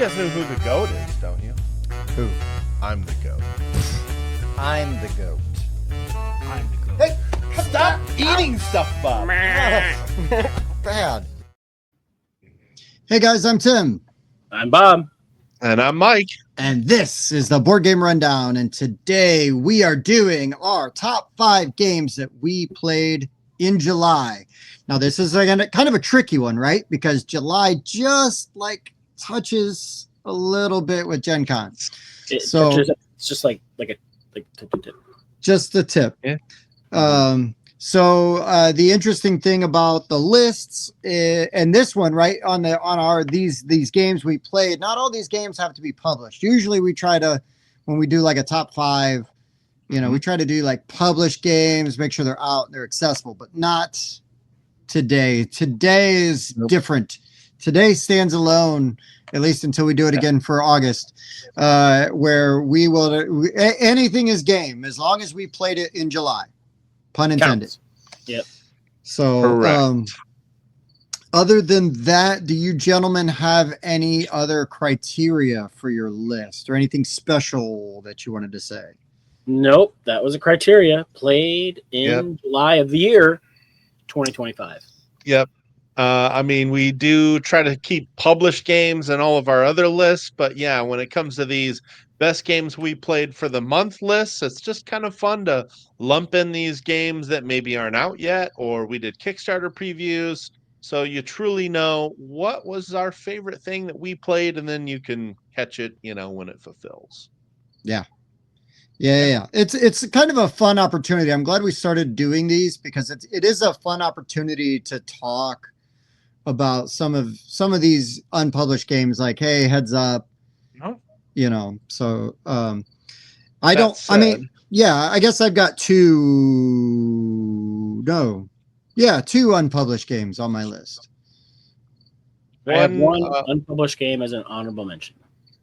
guys know who the GOAT is, don't you? Who? I'm the GOAT. I'm the goat. I'm the goat. Hey, stop eating stuff, Bob. Bad. Hey guys, I'm Tim. I'm Bob. And I'm Mike. And this is the Board Game Rundown. And today we are doing our top 5 games that we played in July. Now, this is kind of a tricky one, right? Because July just like touches a little bit with Gen Con. It's just like tip. Just the tip. Yeah. So the interesting thing about the lists and this one, right, on our these games we played, not all these games have to be published. Usually we try to, when we do like a top 5, we try to do like published games, make sure they're out, they're accessible, but not today. Today is different. Today stands alone, at least until we do it again for August, where we will, anything is game as long as we played it in July. Pun intended. Counts. Yep. So, other than that, do you gentlemen have any other criteria for your list or anything special that you wanted to say? Nope, that was a criteria. Played in July of the year 2025. Yep. I mean, we do try to keep published games in all of our other lists, but yeah, when it comes to these best games we played for the month lists, it's just kind of fun to lump in these games that maybe aren't out yet, or we did Kickstarter previews. So you truly know what was our favorite thing that we played, and then you can catch it, when it fulfills. Yeah. It's kind of a fun opportunity. I'm glad we started doing these because it is a fun opportunity to talk about some of these unpublished games. Like, hey, heads up, So I guess I've got 2 unpublished games on my list. I have one unpublished game as an honorable mention.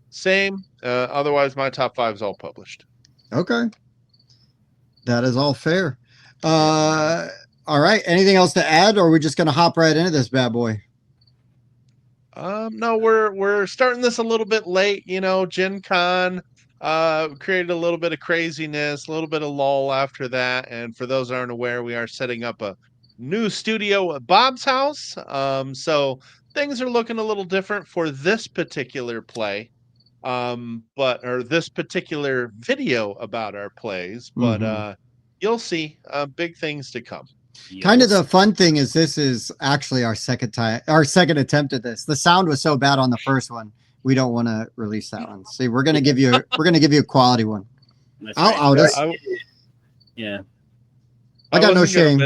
Same. Otherwise, my top 5 is all published. Okay. That is all fair. All right. Anything else to add, or are we just going to hop right into this bad boy? No, we're starting this a little bit late. Gen Con created a little bit of craziness, a little bit of lull after that. And for those who aren't aware, we are setting up a new studio at Bob's house. So things are looking a little different for this particular play. Or this particular video about our plays, but you'll see big things to come. Kind of the fun thing is this is actually our second attempt at this. The sound was so bad on the first one, we don't want to release that one. See, we're gonna give you a quality one. I'll out us. Yeah, I got no shame.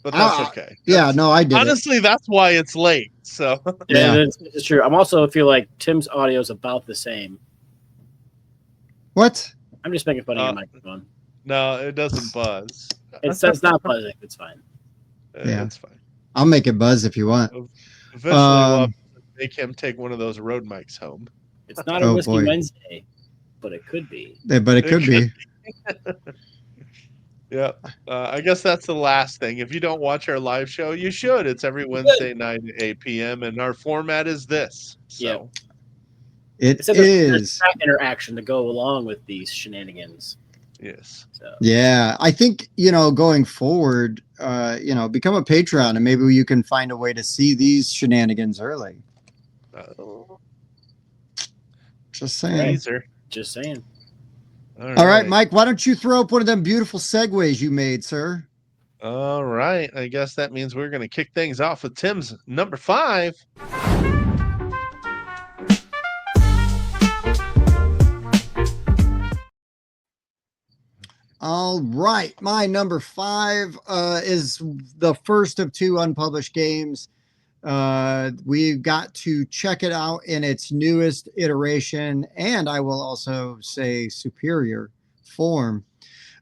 But that's okay. I did. Honestly, that's why it's late. So yeah, it's true. I'm also feel like Tim's audio is about the same. What? I'm just making fun of your microphone. No, it doesn't buzz. It's not buzzing. It's fine. Yeah, it's fine. I'll make it buzz if you want. Eventually, we'll make him take one of those Rode mics home. It's not a Whiskey Wednesday, but it could be. But it could be. Yeah, I guess that's the last thing. If you don't watch our live show, you should. It's every Wednesday night at 8 p.m. and our format is this. So it is interaction to go along with these shenanigans. Yes. So. Yeah, I think going forward, become a Patreon and maybe you can find a way to see these shenanigans early. Just saying. Just saying. All right, Mike, why don't you throw up one of them beautiful segues you made, sir? All right. I guess that means we're going to kick things off with Tim's number 5. All right. My number 5 is the first of 2 unpublished games. We've got to check it out in its newest iteration, and I will also say superior form.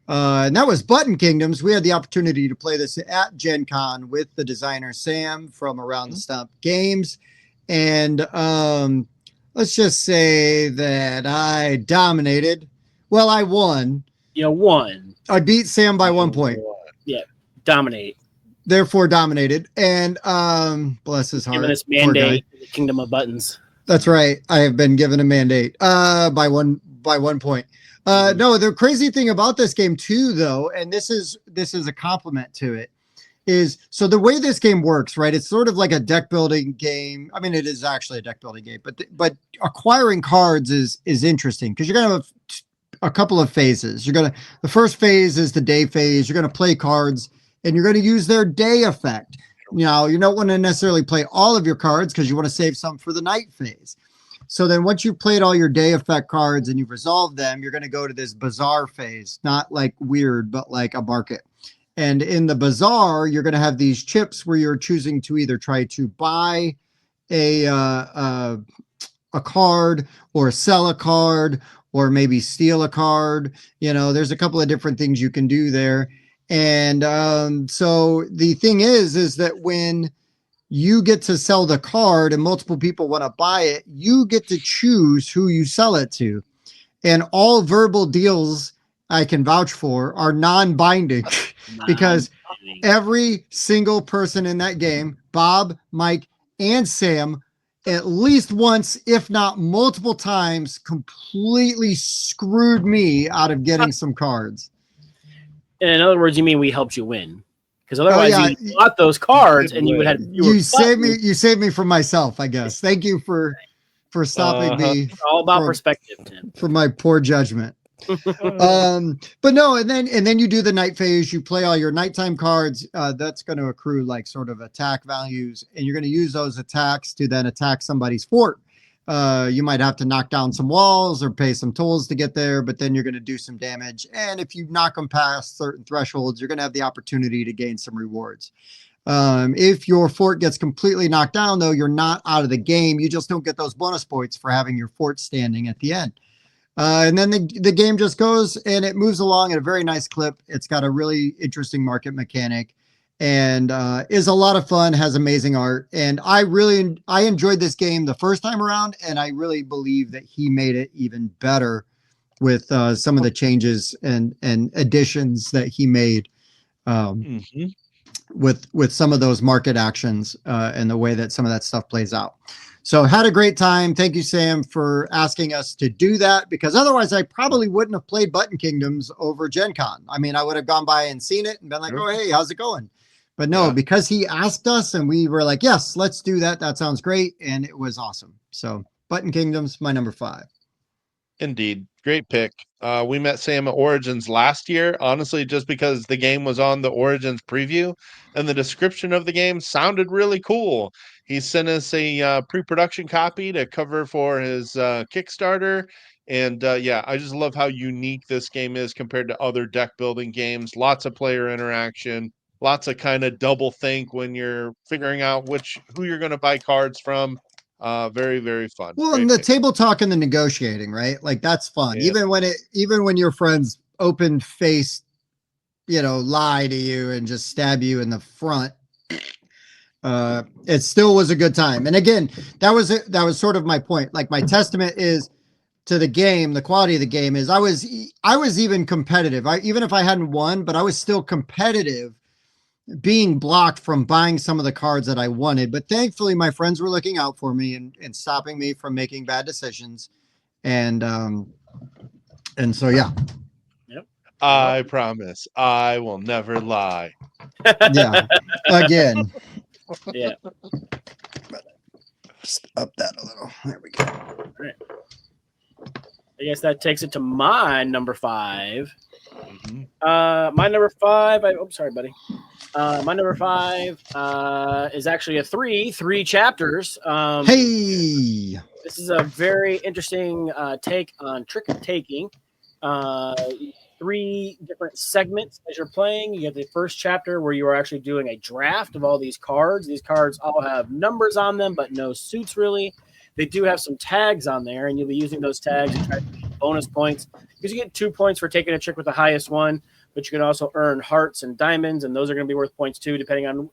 And that was Button Kingdoms. We had the opportunity to play this at Gen Con with the designer Sam from Around the Stump Games. And let's just say that I dominated. Well, I won. You won. I beat Sam by 1 point. Yeah, dominate. Therefore dominated. And bless his heart. Given this mandate, the Kingdom of Buttons. That's right. I have been given a mandate by one point. No, the crazy thing about this game too, though, and this is a compliment to it, is so the way this game works, right? It's sort of like a deck building game. I mean, it is actually a deck building game, but acquiring cards is interesting because you're gonna have a couple of phases. The first phase is the day phase. You're gonna play cards and you're gonna use their day effect. You don't want to necessarily play all of your cards because you want to save some for the night phase. So then once you've played all your day effect cards and you've resolved them, you're going to go to this bazaar phase, not like weird, but like a market. And in the bazaar, you're going to have these chips where you're choosing to either try to buy a card or sell a card or maybe steal a card. There's a couple of different things you can do there. And so the thing is that when you get to sell the card and multiple people want to buy it, you get to choose who you sell it to. And all verbal deals I can vouch for are non-binding because every single person in that game, Bob, Mike, and Sam, at least once, if not multiple times, completely screwed me out of getting some cards. In other words, you mean we helped you win? Because otherwise, you bought those cards and you would have. You saved me from myself, I guess. Thank you for stopping me. It's all about perspective, Tim. For my poor judgment. But no, and then you do the night phase. You play all your nighttime cards. That's going to accrue like sort of attack values, and you're going to use those attacks to then attack somebody's fort. You might have to knock down some walls or pay some tolls to get there, but then you're going to do some damage. And if you knock them past certain thresholds, you're going to have the opportunity to gain some rewards. If your fort gets completely knocked down, though, you're not out of the game. You just don't get those bonus points for having your fort standing at the end. And then the game just goes and it moves along at a very nice clip. It's got a really interesting market mechanic. And is a lot of fun, has amazing art. And I enjoyed this game the first time around, and I really believe that he made it even better with some of the changes and additions that he made with some of those market actions and the way that some of that stuff plays out. So had a great time. Thank you, Sam, for asking us to do that, because otherwise I probably wouldn't have played Button Kingdoms over Gen Con. I mean, I would have gone by and seen it and been like, oh, hey, how's it going? But no, because he asked us and we were like, yes, let's do that. That sounds great. And it was awesome. So Button Kingdoms, my number 5. Indeed. Great pick. We met Sam at Origins last year, honestly, just because the game was on the Origins preview and the description of the game sounded really cool. He sent us a pre-production copy to cover for his Kickstarter. And I just love how unique this game is compared to other deck building games. Lots of player interaction. Lots of kind of double think when you're figuring out who you're going to buy cards from. Very, very fun. Well, and the table talk and the negotiating, right? Like that's fun. Yeah. Even when your friends open faced, lie to you and just stab you in the front, it still was a good time. And again, that was sort of my point. Like my testament is to the game, the quality of the game is I was even competitive. Even if I hadn't won, but I was still competitive, being blocked from buying some of the cards that I wanted. But thankfully my friends were looking out for me and stopping me from making bad decisions. And so, yeah. Yep. I promise I will never lie. Yeah. Again. Yeah. Just up that a little. There we go. All right. I guess that takes it to my number 5. Mm-hmm. My number 5. Sorry, buddy. My number 5 is actually a 3 chapters. Hey, this is a very interesting take on trick or taking. 3 different segments as you're playing. You have the first chapter where you are actually doing a draft of all these cards. These cards all have numbers on them, but no suits really. They do have some tags on there, and you'll be using those tags to try to get bonus points, because you get 2 points for taking a trick with the highest one, but you can also earn hearts and diamonds, and those are going to be worth points too, depending on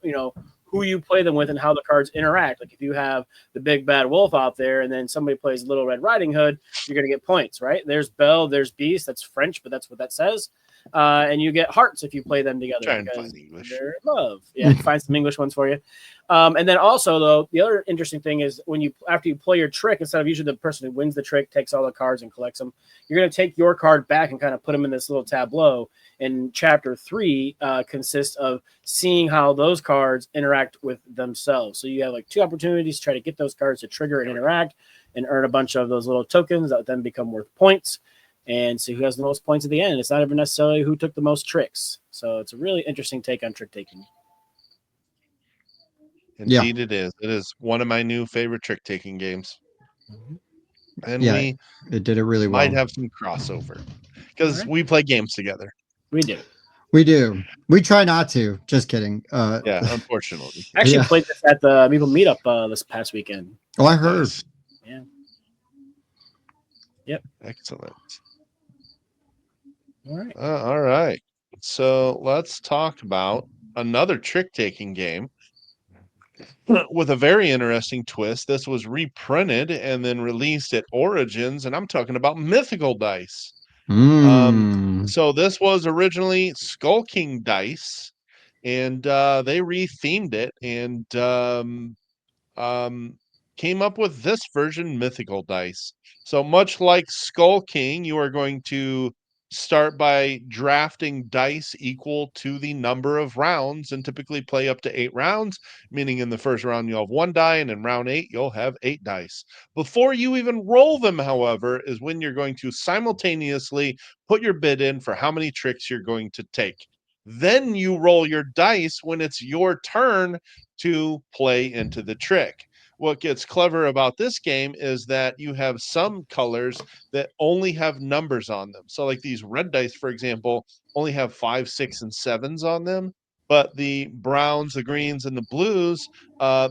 who you play them with and how the cards interact. Like if you have the big bad wolf out there, and then somebody plays Little Red Riding Hood, you're going to get points, right? There's Belle, there's Beast. That's French, but that's what that says. and you get hearts if you play them together. Try and because find English. they're love. Yeah, find some English ones for you. And then also, though, the other interesting thing is after you play your trick, instead of usually the person who wins the trick takes all the cards and collects them, you're going to take your card back and kind of put them in this little tableau. And chapter 3 consists of seeing how those cards interact with themselves. So you have like 2 opportunities to try to get those cards to trigger and interact and earn a bunch of those little tokens that then become worth points. And see who has the most points at the end. It's not even necessarily who took the most tricks. So it's a really interesting take on trick taking. Indeed, it is. It is one of my new favorite trick taking games. And we it did it really well. might have some crossover because we play games together. We do. We do. We try not to. Just kidding. Yeah, unfortunately. I actually played this at the Amiibo meetup this past weekend. Oh, I heard. Nice. Yeah. Yep. Excellent. All right. All right. So let's talk about another trick taking game with a very interesting twist. This was reprinted and then released at Origins, and I'm talking about Mythical Dice. So this was originally Skull King Dice, and they rethemed it and came up with this version, Mythical Dice. So much like Skull King, you are going to start by drafting dice equal to the number of rounds and typically play up to 8 rounds, meaning in the first round you'll have 1 die and in round 8 you'll have 8 dice. Before you even roll them, however, is when you're going to simultaneously put your bid in for how many tricks you're going to take. Then you roll your dice when it's your turn to play into the trick. What gets clever about this game is that you have some colors that only have numbers on them. So like these red dice, for example, only have 5, 6, and 7s on them. But the browns, the greens, and the blues,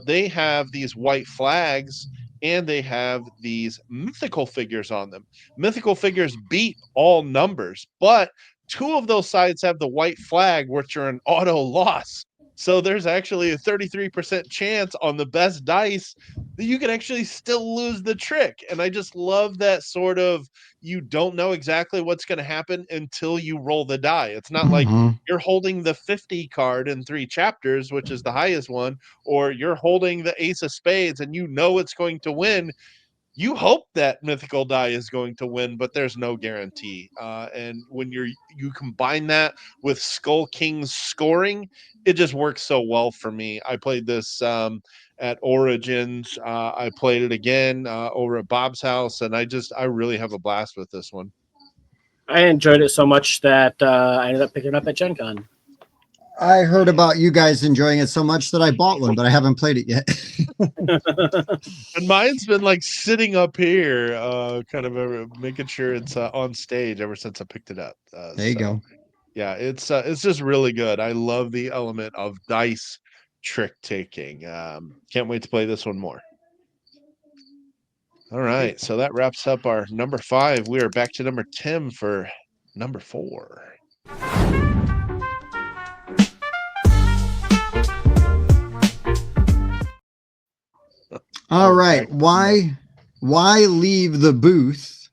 they have these white flags and they have these mythical figures on them. Mythical figures beat all numbers, but 2 of those sides have the white flag, which are an auto loss. So there's actually a 33% chance on the best dice that you can actually still lose the trick. And I just love that sort of, you don't know exactly what's going to happen until you roll the die. It's not like you're holding the 50 card in 3 chapters, which is the highest one, or you're holding the ace of spades and you know it's going to win. You hope that mythical die is going to win, but there's no guarantee. And when you combine that with Skull King's scoring, it just works so well for me. I played this at Origins. I played it again over at Bob's house, and I really have a blast with this one. I enjoyed it so much that I ended up picking it up at Gen Con. I heard about you guys enjoying it so much that I bought one, but I haven't played it yet. And mine's been like sitting up here, kind of making sure it's on stage ever since I picked it up. There you go. Yeah, it's just really good. I love the element of dice trick taking. Can't wait to play this one more. All right, so that wraps up our number 5. We are back to number 10 for number 4. All right. Why leave the booth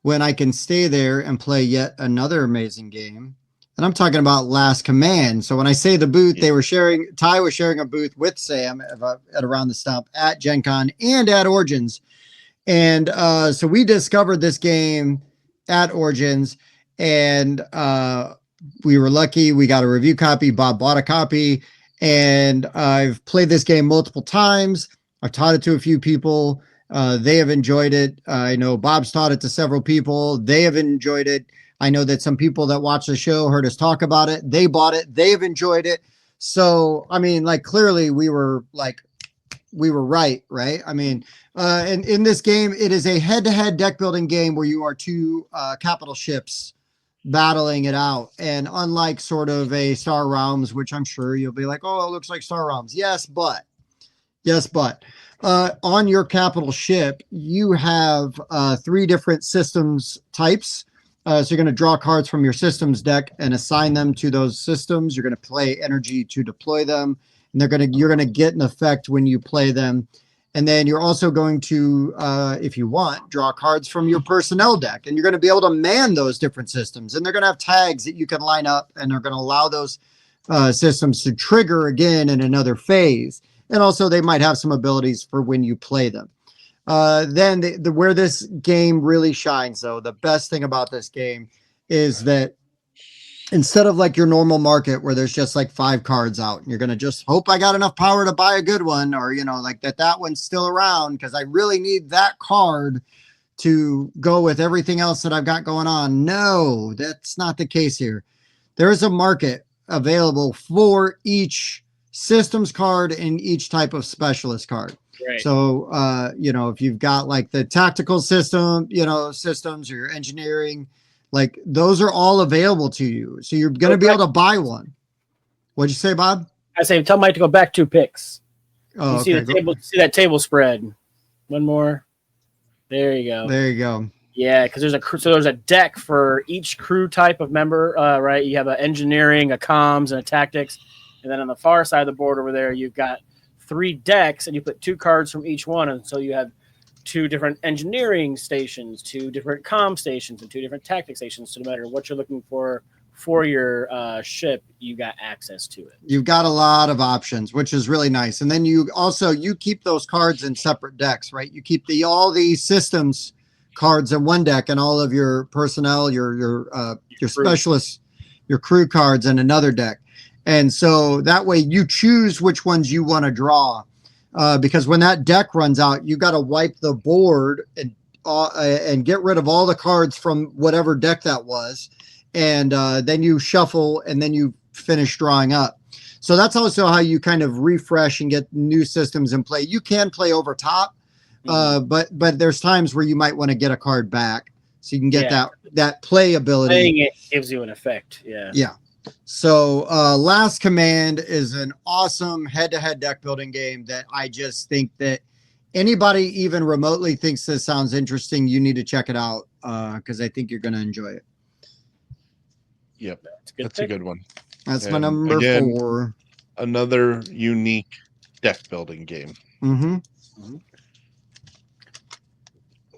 when I can stay there and play yet another amazing game? And I'm talking about Last Command. So when I say the booth, Ty was sharing a booth with Sam at Around the Stump at Gen Con and at Origins. And so we discovered this game at Origins, and we were lucky. We got a review copy. Bob bought a copy, and I've played this game multiple times. I've taught it to a few people. They have enjoyed it. I know Bob's taught it to several people. They have enjoyed it. I know that some people that watch the show heard us talk about it. They bought it. They've enjoyed it. So, I mean, like, clearly we were right? I mean, and in this game, it is a head-to-head deck building game where you are 2 capital ships battling it out. And unlike sort of a Star Realms, which I'm sure you'll be like, oh, it looks like Star Realms. Yes, but on your capital ship, you have 3 different systems types. So you're going to draw cards from your systems deck and assign them to those systems. You're going to play energy to deploy them, and you're going to get an effect when you play them. And then you're also going to, if you want, draw cards from your personnel deck. And you're going to be able to man those different systems. And they're going to have tags that you can line up, and they're going to allow those systems to trigger again in another phase. And also they might have some abilities for when you play them. Then where this game really shines, though, the best thing about this game is that instead of like your normal market where there's just like 5 cards out and you're going to just hope I got enough power to buy a good one, or, you know, like that one's still around because I really need that card to go with everything else that I've got going on. No, that's not the case here. There is a market available for each systems card and each type of specialist card. Right. So, you know, if you've got like the tactical system, you know, systems or your engineering, like those are all available to you. So you're going to be able to buy one. What'd you say, Bob? I say, tell Mike to go back 2 picks. Oh, you see the table, see that table spread. One more. There you go. There you go. Yeah, because there's a deck for each crew type of member, right? You have an engineering, a comms, and a tactics. And then on the far side of the board over there, you've got 3 decks, and you put 2 cards from each one. And so you have 2 different engineering stations, 2 different comm stations, and 2 different tactic stations. So no matter what you're looking for your ship, you got access to it. You've got a lot of options, which is really nice. And then you keep those cards in separate decks, right? You keep all the systems cards in one deck, and all of your personnel, your specialists, your crew cards in another deck. And so that way you choose which ones you want to draw. Because when that deck runs out, you got to wipe the board and get rid of all the cards from whatever deck that was. And then you shuffle, and then you finish drawing up. So that's also how you kind of refresh and get new systems in play. You can play over top, but there's times where you might want to get a card back so you can get that play ability. Playing it gives you an effect. Yeah. Yeah. So Last Command is an awesome head-to-head deck building game that I just think that anybody even remotely thinks this sounds interesting, you need to check it out because I think you're going to enjoy it. Yep, that's a good one. That's my number 4. Another unique deck building game.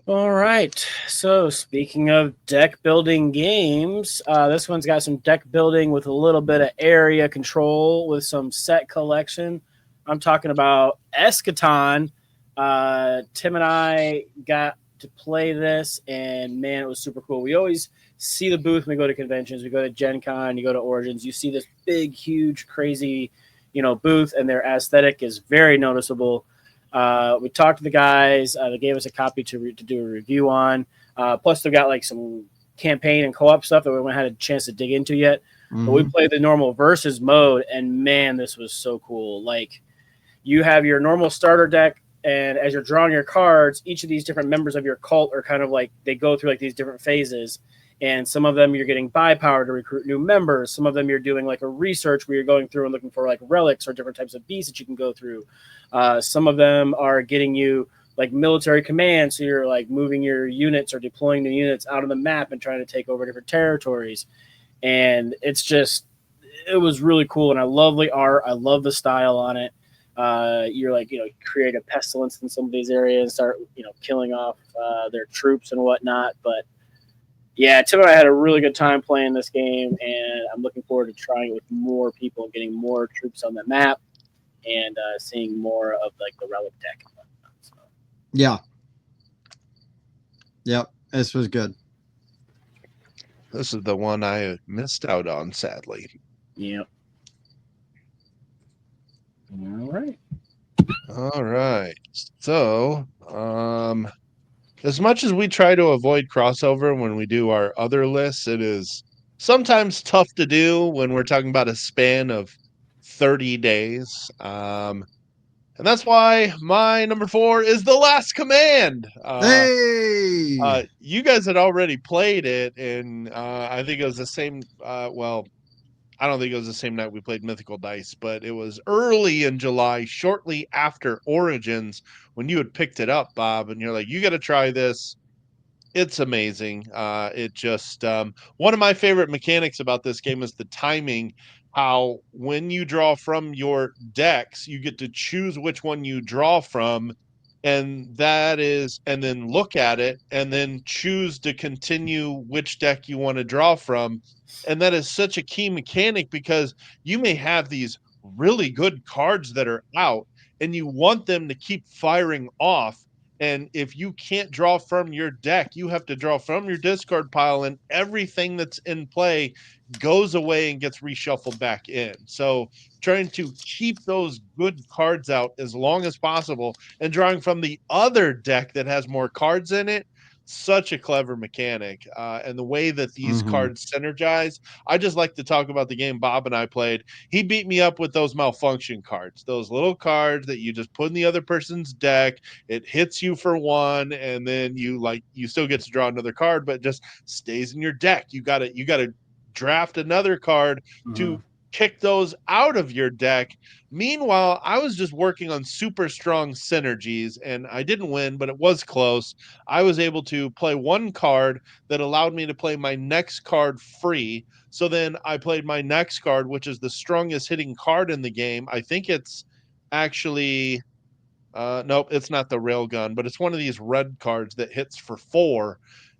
All right. So speaking of deck building games, this one's got some deck building with a little bit of area control with some set collection. I'm talking about Eschaton. Tim and I got to play this, and man, it was super cool. We always see the booth when we go to conventions. We go to Gen Con, you go to Origins, you see this big, huge, crazy, booth, and their aesthetic is very noticeable. We talked to the guys. They gave us a copy to do a review on. Plus, they've got like some campaign and co-op stuff that we haven't had a chance to dig into yet. But we played the normal versus mode, and man, this was so cool. Like, you have your normal starter deck, and as you're drawing your cards, each of these different members of your cult are kind of like, they go through like these different phases. And some of them you're getting buy power to recruit new members. Some of them you're doing like a research where you're going through and looking for like relics or different types of beasts that you can go through. Some of them are getting you like military command. So you're like moving your units or deploying new units out on the map and trying to take over different territories. And it was really cool. And I love the art. I love the style on it. You're like, create a pestilence in some of these areas, start, killing off their troops and whatnot. But yeah, Tim and I had a really good time playing this game, and I'm looking forward to trying it with more people and getting more troops on the map and seeing more of like the relic deck. So. Yeah. Yep. This was good. This is the one I missed out on, sadly. Yep. All right. All right. So, as much as we try to avoid crossover when we do our other lists, it is sometimes tough to do when we're talking about a span of 30 days. And that's why my number 4 is The Last Command. Hey! You guys had already played it, and I think it was the same. I don't think it was the same night we played Mythical Dice, but it was early in July, shortly after Origins, when you had picked it up, Bob, and you're like, you got to try this. It's amazing. It just one of my favorite mechanics about this game is the timing, how when you draw from your decks, you get to choose which one you draw from and then look at it and then choose to continue which deck you want to draw from. And that is such a key mechanic because you may have these really good cards that are out and you want them to keep firing off. And if you can't draw from your deck, you have to draw from your discard pile, and everything that's in play goes away and gets reshuffled back in. So trying to keep those good cards out as long as possible and drawing from the other deck that has more cards in it, such a clever mechanic. And the way that these cards synergize, I just like to talk about the game Bob and I played. He beat me up with those malfunction cards, those little cards that you just put in the other person's deck. It hits you for one, and then you still get to draw another card, but it just stays in your deck. You gotta draft another card to kick those out of your deck. Meanwhile, I was just working on super strong synergies, and I didn't win, but it was close. I was able to play one card that allowed me to play my next card free. So then I played my next card, which is the strongest hitting card in the game. I think it's actually nope, it's not the railgun, but it's one of these red cards that hits for 4.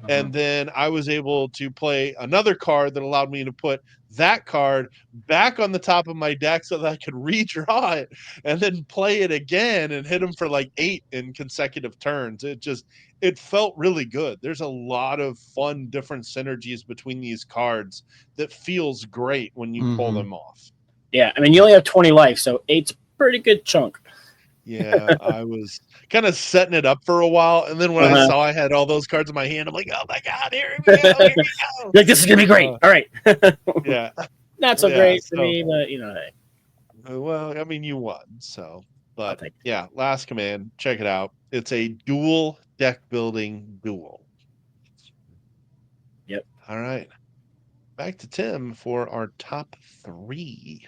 And then I was able to play another card that allowed me to put that card back on the top of my deck so that I could redraw it and then play it again and hit him for like 8 in consecutive turns. It felt really good. There's a lot of fun, different synergies between these cards that feels great when you pull them off. Yeah, I mean, you only have 20 life, so 8's a pretty good chunk. Yeah, I was kind of setting it up for a while, and then when I saw I had all those cards in my hand, I'm like, "Oh my god, here we go! Here we go!" Like, this is gonna be great. All right. Yeah, Not so great for me, but hey. Well, I mean, you won, so. But yeah, Last Command, check it out. It's a dual deck building duel. Yep. All right, back to Tim for our top 3.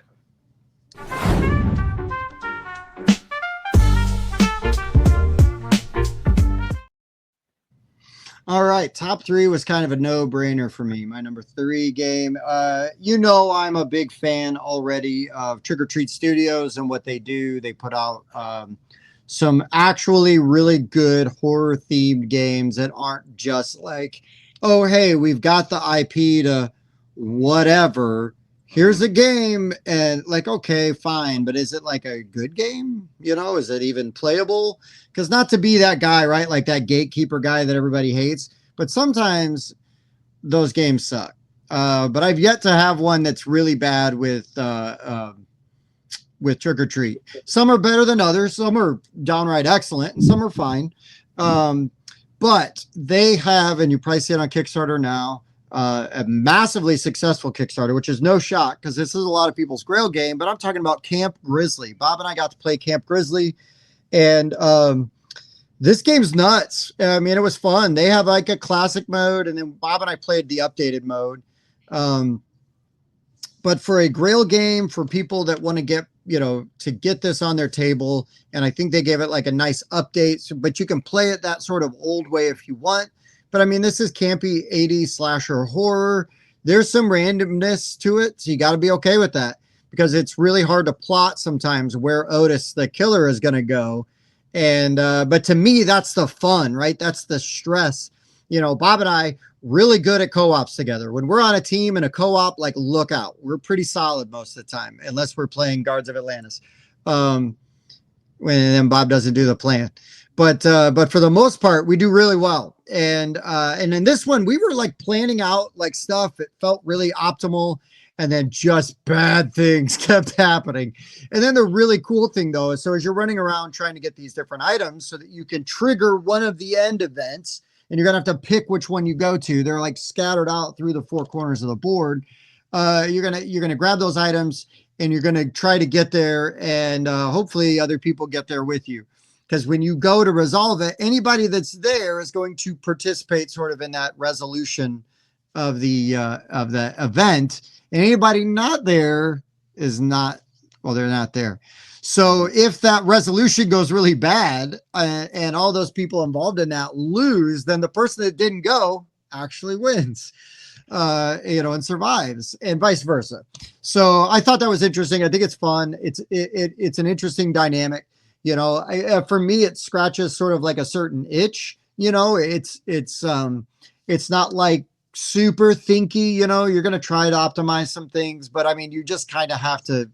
All right, top 3 was kind of a no-brainer for me. My number 3 game. I'm a big fan already of Trick or Treat Studios and what they do. They put out some actually really good horror-themed games that aren't just like, oh, hey, we've got the IP to whatever. Here's a game, and like, okay, fine, but is it like a good game? Is it even playable? Because not to be that guy, right? Like that gatekeeper guy that everybody hates, but sometimes those games suck. But I've yet to have one that's really bad with Trick or Treat. Some are better than others. Some are downright excellent, and some are fine. But they have, and you probably see it on Kickstarter now, a massively successful Kickstarter, which is no shock because this is a lot of people's Grail game, but I'm talking about Camp Grizzly. Bob and I got to play Camp Grizzly, and this game's nuts. I mean, it was fun. They have like a classic mode, and then Bob and I played the updated mode. But for a Grail game, for people that want to get, to get this on their table, and I think they gave it like a nice update, but you can play it that sort of old way if you want. But I mean, this is campy 80s slasher horror. There's some randomness to it, so you got to be okay with that because it's really hard to plot sometimes where Otis, the killer, is going to go. And but to me, that's the fun, right? That's the stress. Bob and I really good at co-ops together. When we're on a team in a co-op, like look out, we're pretty solid most of the time, unless we're playing Guards of Atlantis. When then Bob doesn't do the plan. But for the most part, we do really well. And in this one, we were like planning out like stuff. It felt really optimal. And then just bad things kept happening. And then the really cool thing, though, is so as you're running around trying to get these different items so that you can trigger one of the end events, and you're going to have to pick which one you go to. They're like scattered out through the 4 corners of the board. You're gonna grab those items, and you're going to try to get there. And hopefully other people get there with you. Because when you go to resolve it, anybody that's there is going to participate sort of in that resolution of the event. And anybody not there is not, well, they're not there. So if that resolution goes really bad and all those people involved in that lose, then the person that didn't go actually wins, and survives, and vice versa. So I thought that was interesting. I think it's fun. It's an interesting dynamic. For me, it scratches sort of like a certain itch. It's not like super thinky. You're going to try to optimize some things, but I mean, you just kind of have to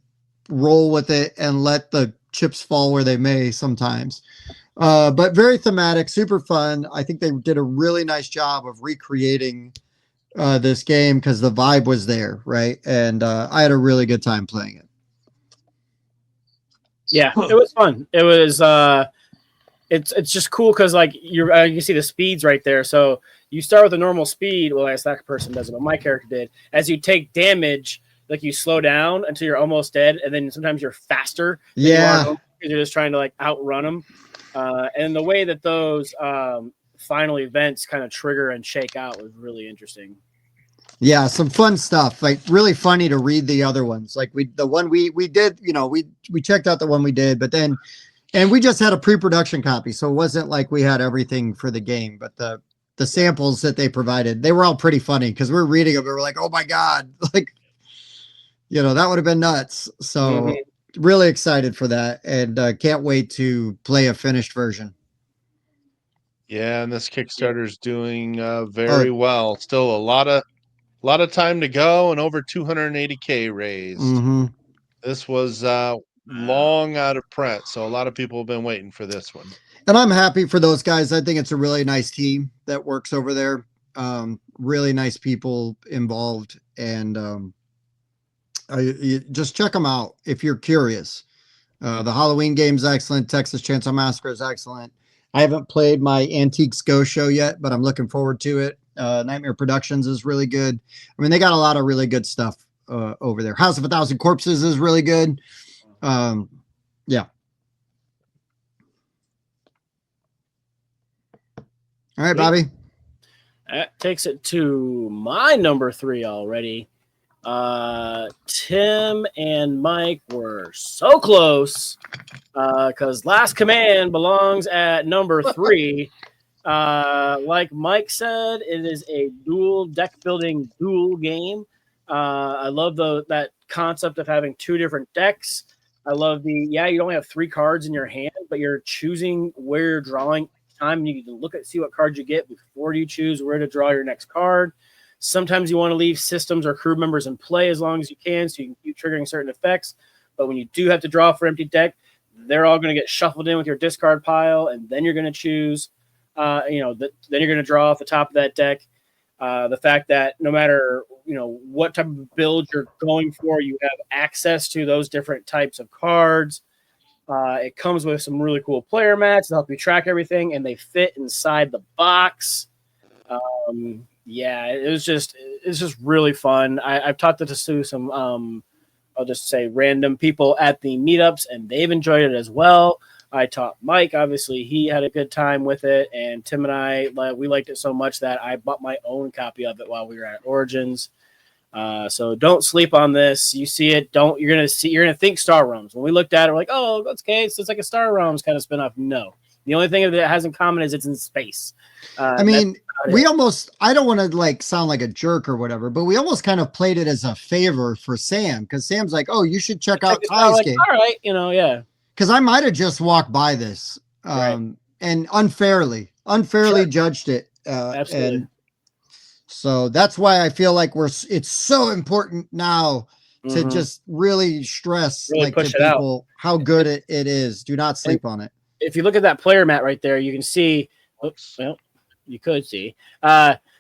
roll with it and let the chips fall where they may sometimes. But very thematic, super fun. I think they did a really nice job of recreating this game because the vibe was there, right? And I had a really good time playing it. Yeah, it was fun. It was it's just cool because like you can see the speeds right there. So you start with a normal speed. Well, I guess that person doesn't, but my character did. As you take damage, like you slow down until you're almost dead, and then sometimes you're faster. Yeah, you're just trying to like outrun them. And the way that those final events kind of trigger and shake out was really interesting. Yeah, some fun stuff. Like really funny to read the other ones. Like the one we did, we checked out the one we did, but then, and we just had a pre-production copy, so it wasn't like we had everything for the game. But the samples that they provided, they were all pretty funny because we're reading them and we're like, oh my god, like that would have been nuts. So really excited for that, and can't wait to play a finished version. Yeah, and this Kickstarter's doing very well. Still a lot of time to go, and over 280K raised. This was long out of print, so a lot of people have been waiting for this one. And I'm happy for those guys. I think it's a really nice team that works over there. Really nice people involved, and you just check them out if you're curious. The Halloween game's excellent. Texas Chainsaw Massacre is excellent. I haven't played my Antiques Go show yet, but I'm looking forward to it. Nightmare Productions is really good. I mean, they got a lot of really good stuff over there. House of a Thousand Corpses is really good. Yeah. All right, Bobby. That takes it to my number 3 already. Tim and Mike were so close because Last Command belongs at number 3. Like Mike said, it is a dual deck building duel game. I love that concept of having 2 different decks. I love you only have 3 cards in your hand, but you're choosing where you're drawing each time. You can look at see what cards you get before you choose where to draw your next card. Sometimes you want to leave systems or crew members in play as long as you can, so you can keep triggering certain effects. But when you do have to draw for empty deck, they're all going to get shuffled in with your discard pile, and then you're going to choose. Then you're going to draw off the top of that deck. The fact that no matter what type of build you're going for, you have access to those different types of cards. It comes with some really cool player mats to help you track everything, and they fit inside the box. It's just really fun. I've talked to some I'll just say random people at the meetups, and they've enjoyed it as well. I taught Mike, obviously he had a good time with it, and Tim and I, we liked it so much that I bought my own copy of it while we were at Origins. So don't sleep on this. You see it, you're gonna think Star Realms. When we looked at it, we're like, oh, that's okay, so it's like a Star Realms kind of spinoff. No. The only thing that it has in common is it's in space. I mean, I don't want to sound like a jerk or whatever, but we almost kind of played it as a favor for Sam, because Sam's like, oh, you should check out Ty's game. All right, yeah. Because I might have just walked by this and unfairly judged it. Absolutely. And so that's why I feel like it's so important now to just really stress to people how good it is. Do not sleep on it. If you look at that player mat right there, you can see. You could see.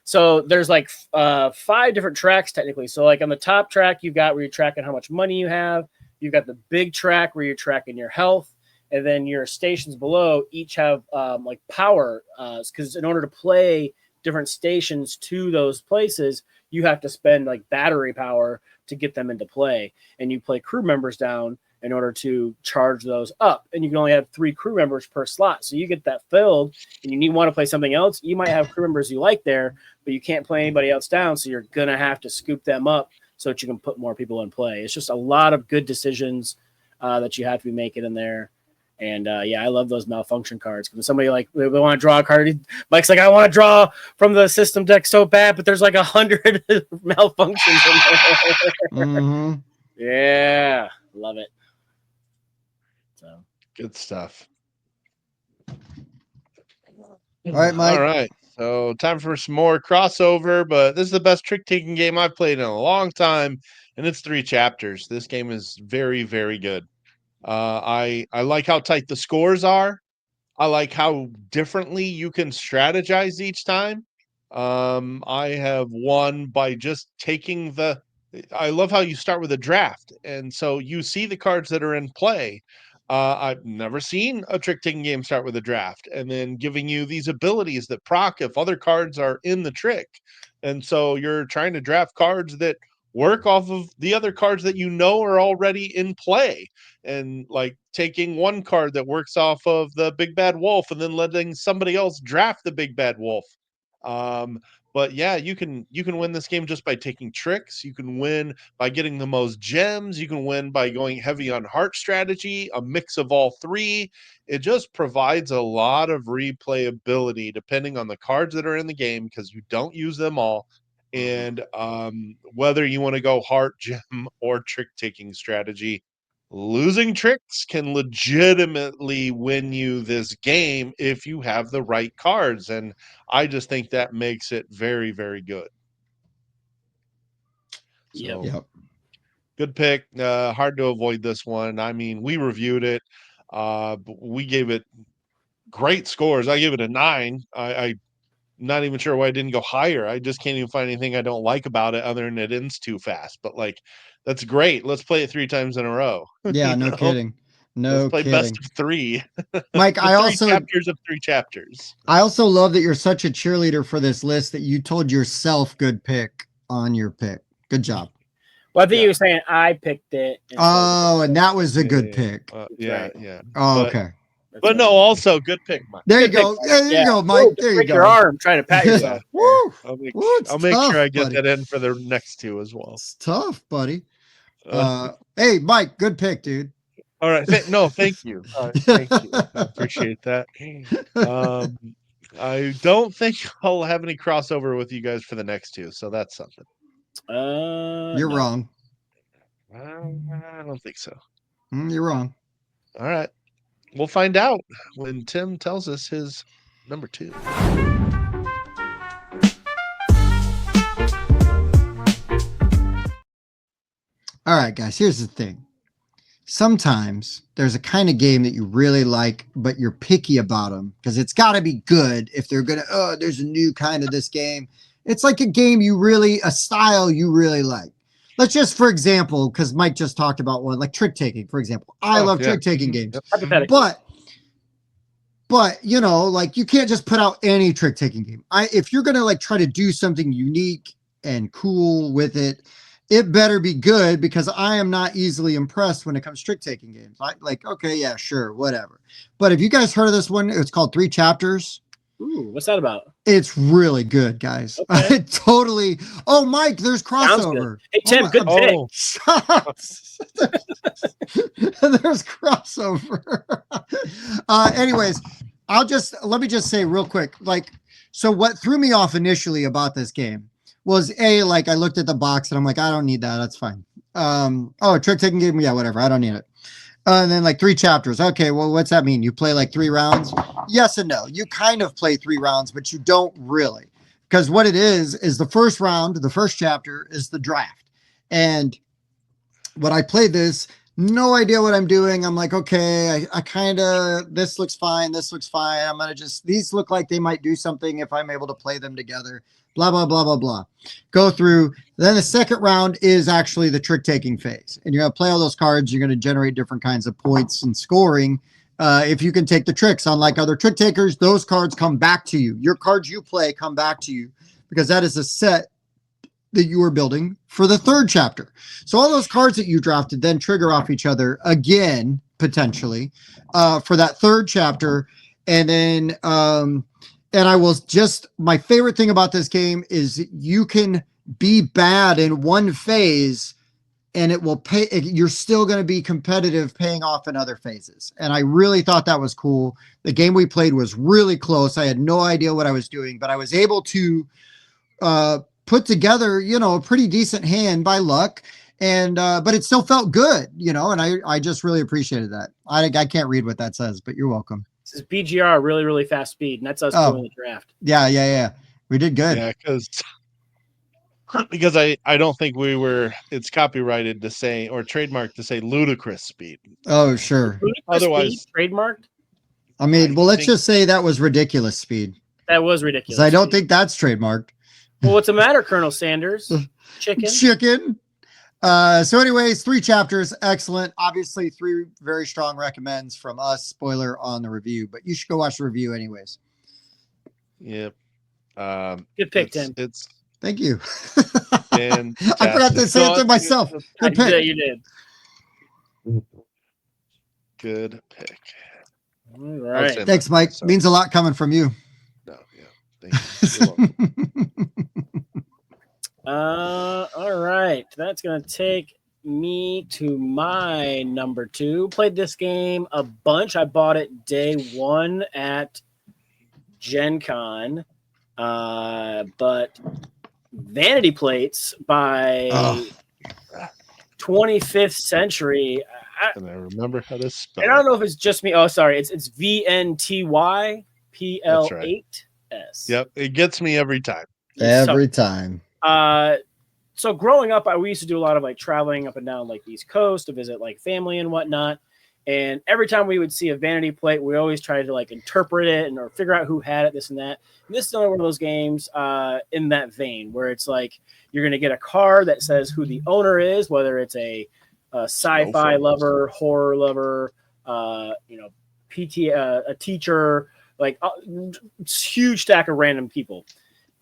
So there's 5 different tracks technically. So on the top track, you've got where you're tracking how much money you have. You've got the big track where you're tracking your health, and then your stations below each have power. Because in order to play different stations to those places, you have to spend battery power to get them into play, and you play crew members down in order to charge those up. And you can only have 3 crew members per slot. So you get that filled and you want to play something else. You might have crew members you like there, but you can't play anybody else down. So you're going to have to scoop them up so that you can put more people in play. It's just a lot of good decisions that you have to be making in there. And I love those malfunction cards. Because somebody they want to draw a card, Mike's like, I want to draw from the system deck so bad, but there's 100 malfunctions in there. Yeah, love it. So Good stuff. All right, Mike. All right. So time for some more crossover, but this is the best trick taking game I've played in a long time, and it's 3 chapters. This game is very, very good. I like how tight the scores are. I like how differently you can strategize each time. I have won by just taking the. I love how you start with a draft, and so you see the cards that are in play. I've never seen a trick taking game start with a draft, and then giving you these abilities that proc if other cards are in the trick, and so you're trying to draft cards that work off of the other cards that you know are already in play, and like taking one card that works off of the big bad wolf and then letting somebody else draft the big bad wolf. um but yeah, you can win this game just by taking tricks. You can win by getting the most gems. You can win by going heavy on heart strategy, a mix of all three. It just provides a lot of replayability depending on the cards that are in the game, because you don't use them all. And whether you want to go heart, gem, or trick taking strategy, losing tricks can legitimately win you this game if you have the right cards. And I just think that makes it very, very good. So, Yep. good pick. Hard to avoid this one. I mean, we reviewed it. But we gave it great scores. I gave it a 9. I not even sure why I didn't go higher. I just can't even find anything I don't like about it other than it ends too fast. But like, that's great. Let's play it 3 times in a row. Yeah, You no know? kidding. Let's No play best kidding. of 3. Mike, The I 3 also chapters of 3 chapters. I also love that you're such a cheerleader for this list that you told yourself good pick on your pick. Good job. Well, I think Yeah. you were saying I picked it. Oh, and that was a good pick. Yeah, right. yeah. Oh, But, okay. That's but right. no, also good pick, Mike. There you Good pick, go. Mike. There you Yeah. go, Mike. Ooh, There you break go. your arm trying to pat yourself. Woo! I'll make, Woo, it's I'll make tough, sure I get buddy. that in for the next 2 as well. It's tough, buddy. Hey, Mike, good pick, dude. All right. No, thank you. Thank you. I appreciate that. I don't think I'll have any crossover with you guys for the next 2, so that's something. You're No. wrong. I don't think so. You're wrong. All right. We'll find out when Tim tells us his number 2. All right, guys, here's the thing. Sometimes there's a kind of game that you really like, but you're picky about them because it's got to be good if they're going to, oh, there's a new kind of this game. It's like a game a style you really like. Let's just, for example, because Mike just talked about one, like trick taking, for example. I love trick taking games. Yep. Hypothetically. But you know, like you can't just put out any trick taking game. If you're going to like try to do something unique and cool with it, it better be good, because I am not easily impressed when it comes to trick taking games. Like, okay, yeah, sure, whatever. But have you guys heard of this one? It's called 3 Chapters. Ooh, what's that about? It's really good, guys. Okay. Totally. Oh, Mike, there's crossover. Hey, Tim, good pick. There's crossover. Anyways, let me just say real quick. Like, so what threw me off initially about this game was like I looked at the box and I'm like, I don't need that. That's fine. A trick taking game. Yeah, whatever. I don't need it. And then like 3 chapters. Okay, well, what's that mean? You play like 3 rounds? Yes and no. You kind of play 3 rounds, but you don't really. Because what it is the first round, the first chapter is the draft. And when I played this, no idea what I'm doing. I'm like, okay, I kind of, this looks fine. This looks fine. I'm going to these look like they might do something if I'm able to play them together. Blah, blah, blah, blah, blah. Go through. Then the second round is actually the trick taking phase. And you're going to play all those cards. You're going to generate different kinds of points and scoring. If you can take the tricks, unlike other trick takers, those cards come back to you. Your cards you play come back to you, because that is a set that you are building for the third chapter. So all those cards that you drafted then trigger off each other again, potentially, for that third chapter. And then, and I will my favorite thing about this game is you can be bad in one phase and it will pay. You're still going to be competitive paying off in other phases. And I really thought that was cool. The game we played was really close. I had no idea what I was doing, but I was able to, put together, a pretty decent hand by luck. and but it still felt good, you know, and I just really appreciated that. I can't read what that says, but you're welcome. This is BGR, really, really fast speed, and that's us Oh. doing the draft. Yeah. We did good. Yeah, because I don't think it's copyrighted to say or trademarked to say ludicrous speed. Oh, sure. Ludicrous Otherwise- speed, trademarked. I mean, I well, let's think- just say that was ridiculous speed. That was 'Cause ridiculous. I don't speed. think that's trademarked. Well, what's the matter, Colonel Sanders? Chicken. Chicken. So anyways, 3 chapters. Excellent. Obviously 3 very strong recommends from us. Spoiler on the review, but you should go watch the review anyways. Yep. Good pick, Tim. It's Thank you. and I forgot to say it to myself. Good pick. You did. Good pick. All right. say- Thanks, Mike. Sorry. Means a lot coming from you. No, yeah. Thank you. You're welcome. All right. That's gonna take me to my number 2. Played this game a bunch. I bought it day 1 at Gen Con. But Vanity Plates by Oh. 25th Century. And I remember how to spell. I don't know if it's just me. Oh, sorry. It's VNTY PL8S. Yep, it gets me every time. Every time. So growing up, we used to do a lot of like traveling up and down like the East Coast to visit like family and whatnot. And every time we would see a vanity plate, we always tried to like interpret it or figure out who had it, this and that. And this is another one of those games in that vein where it's like you're going to get a card that says who the owner is, whether it's a sci-fi lover, horror lover, a teacher, like huge stack of random people.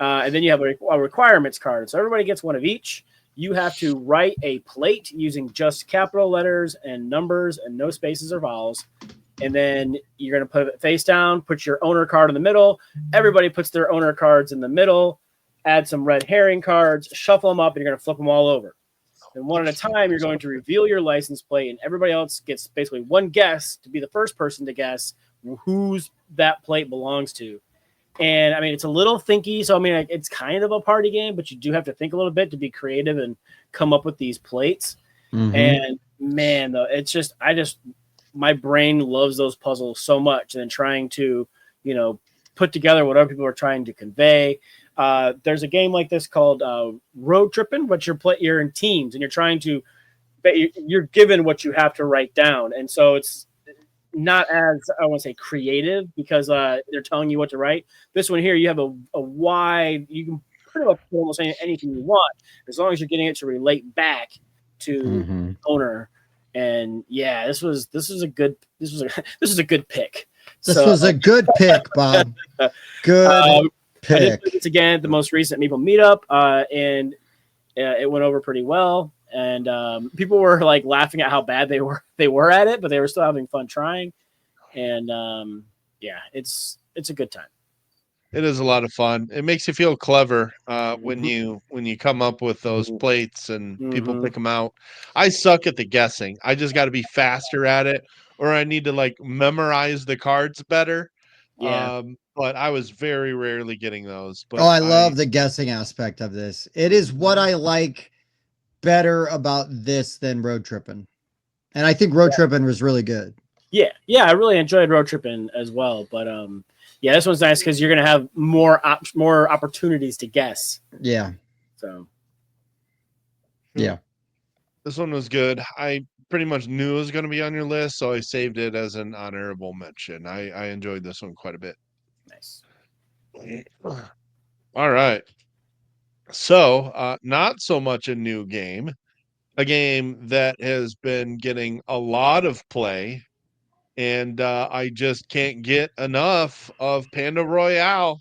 And then you have a requirements card. So everybody gets one of each. You have to write a plate using just capital letters and numbers and no spaces or vowels. And then you're going to put it face down, put your owner card in the middle. Everybody puts their owner cards in the middle, add some red herring cards, shuffle them up, and you're going to flip them all over. And one at a time, you're going to reveal your license plate, and everybody else gets basically one guess to be the first person to guess whose that plate belongs to. And I mean, it's a little thinky. So, I mean, it's kind of a party game, but you do have to think a little bit to be creative and come up with these plates. Mhm. And man, though, my brain loves those puzzles so much. And then trying to, put together what other people are trying to convey. There's a game like this called Road Tripping, but you're in teams and you're given what you have to write down. And so it's not as, I want to say, creative because they're telling you what to write. This one here, you have a wide, you can pretty much put almost anything you want as long as you're getting it to relate back to Mhm. owner. And yeah, this was a good pick. This was a good pick, Bob. Good I did pick. play this again at the most recent Meeple meetup, and it went over pretty well. And people were like laughing at how bad they were at it, but they were still having fun trying. And yeah, it's a good time. It is a lot of fun. It makes you feel clever when you come up with those plates and people Mhm. pick them out. I suck at the guessing. I just got to be faster at it, or I need to like memorize the cards better. Yeah. But I was very rarely getting those. But Oh, I love the guessing aspect of this. It is what I like better about this than Road Tripping. And I think Road Tripping was really good. Yeah, I really enjoyed Road Tripping as well. But yeah, this one's nice because you're gonna have more opportunities to guess. Yeah. So Yeah. This one was good. I pretty much knew it was going to be on your list, so I saved it as an honorable mention. I enjoyed this one quite a bit. nice. All right. So, not so much a new game, a game that has been getting a lot of play, and I just can't get enough of Panda Royale.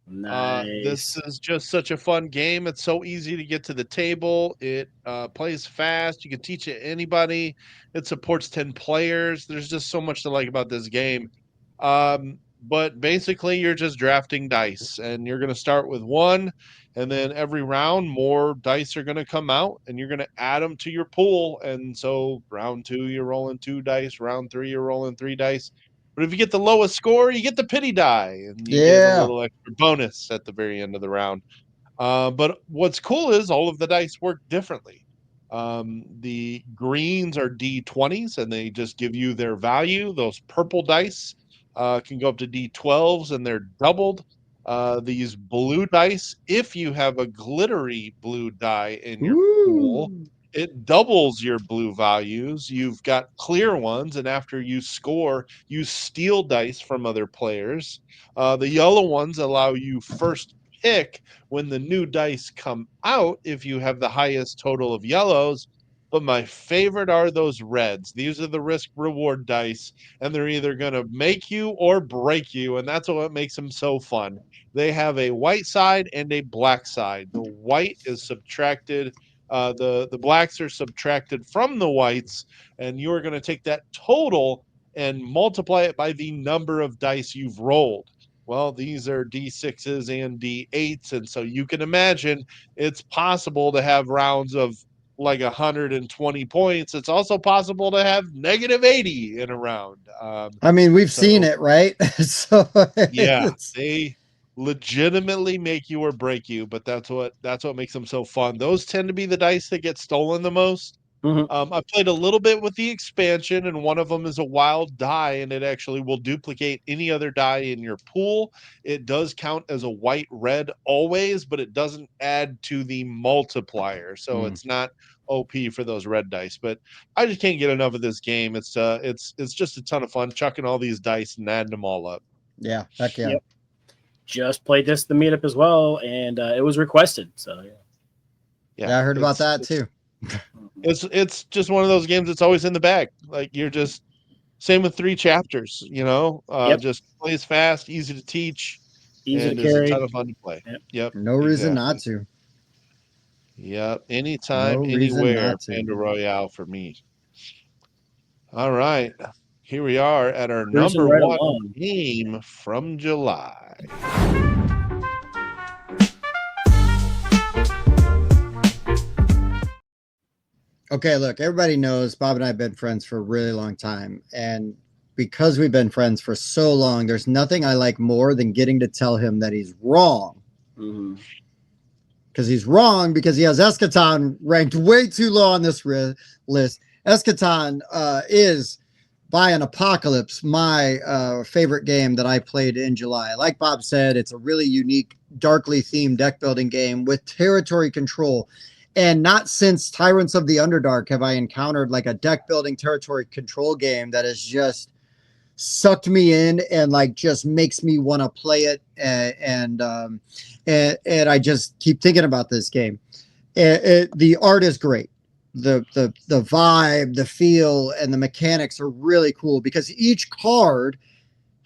Nice. This is just such a fun game. It's so easy to get to the table. It plays fast. You can teach it anybody. It supports 10 players. There's just so much to like about this game. But basically, you're just drafting dice, and you're going to start with 1, and then every round, more dice are going to come out, and you're going to add them to your pool. And so, round 2, you're rolling 2 dice. Round 3, you're rolling 3 dice. But if you get the lowest score, you get the pity die, and you get a little extra bonus at the very end of the round. But what's cool is all of the dice work differently. The greens are D20s, and they just give you their value. Those purple dice can go up to D12s, and they're doubled. These blue dice, if you have a glittery blue die in your pool, Ooh. it doubles your blue values. You've got clear ones, and after you score, you steal dice from other players. The yellow ones allow you first pick when the new dice come out if you have the highest total of yellows. But my favorite are those reds. These are the risk reward dice, and they're either going to make you or break you. And that's what makes them so fun. They have a white side and a black side. The white is subtracted. The blacks are subtracted from the whites, and you're going to take that total and multiply it by the number of dice you've rolled. Well, these are D6s and D8s, and so you can imagine it's possible to have rounds of like 120 points. It's also possible to have negative 80 in a round. I mean, we've So seen it, right? So yeah, it's, they legitimately make you or break you, but that's what makes them so fun. Those tend to be the dice that get stolen the most. Mhm. I've played a little bit with the expansion, and one of them is a wild die, and it actually will duplicate any other die in your pool. It does count as a white red always, but it doesn't add to the multiplier, so Mm. it's not OP for those red dice. But I just can't get enough of this game. It's just a ton of fun chucking all these dice and adding them all up. yeah, heck yeah. Yep. Just played this at the meetup as well, and it was requested. So Yeah, I heard about it's- that too. It's just one of those games that's always in the bag. Like you're just same with 3 chapters, Yep. just plays fast, easy to teach, easy to and is a carry. ton of fun to play. Yep. Yep. No reason not Exactly. to. Yep. Anytime, No reason anywhere, not to. Panda Royale for me. All right. Here we are at our Cruising number right one along. game from July. Okay, look, everybody knows Bob and I have been friends for a really long time. And because we've been friends for so long, there's nothing I like more than getting to tell him that he's wrong. Mhm. Because he's wrong because he has Eschaton ranked way too low on this list. Eschaton is, by an apocalypse, my favorite game that I played in July. Like Bob said, it's a really unique, darkly themed deck building game with territory control. And not since Tyrants of the Underdark have I encountered like a deck building territory control game that has just sucked me in and like just makes me want to play it. And I just keep thinking about this game. The art is great. The vibe, the feel, and the mechanics are really cool because each card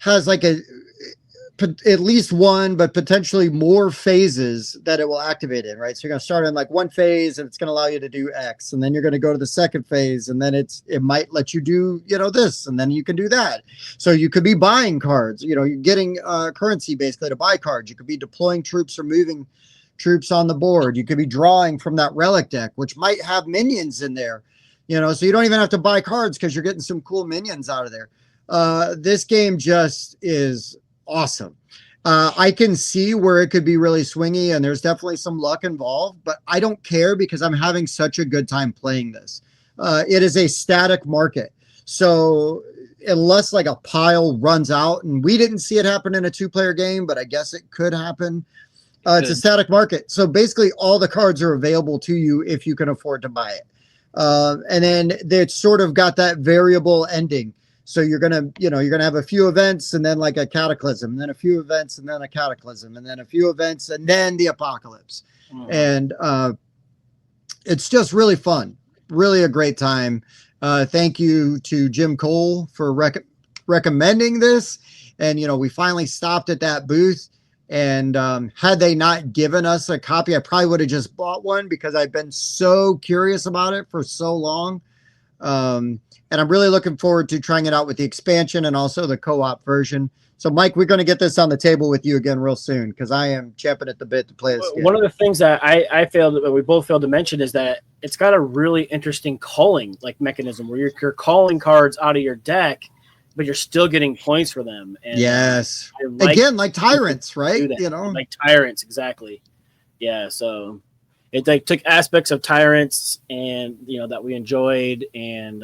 has like at least one, but potentially more phases that it will activate in, right? So you're going to start in like one phase and it's going to allow you to do X. And then you're going to go to the second phase and then it might let you do, this, and then you can do that. So you could be buying cards, you're getting currency basically to buy cards. You could be deploying troops or moving troops on the board. You could be drawing from that relic deck, which might have minions in there, so you don't even have to buy cards because you're getting some cool minions out of there. This game just is awesome. I can see where it could be really swingy and there's definitely some luck involved, but I don't care because I'm having such a good time playing this. It is a static market. So unless like a pile runs out, and we didn't see it happen in a 2-player game, but I guess it could happen. It's a static market. So basically all the cards are available to you if you can afford to buy it. And then it's sort of got that variable ending. So you're gonna have a few events and then like a cataclysm, and then a few events and then a cataclysm, and then a few events and then the apocalypse. And it's just really fun, really a great time. Thank you to Jim Cole for recommending this. And we finally stopped at that booth. And had they not given us a copy, I probably would have just bought one because I've been so curious about it for so long. And I'm really looking forward to trying it out with the expansion and also the co-op version. So, Mike, we're going to get this on the table with you again real soon because I am champing at the bit to play this game. One of the things that we both failed to mention is that it's got a really interesting calling mechanism where you're calling cards out of your deck, but you're still getting points for them. And yes. Again, like Tyrants, right? Like Tyrants, exactly. Yeah, so it like took aspects of Tyrants and that we enjoyed, and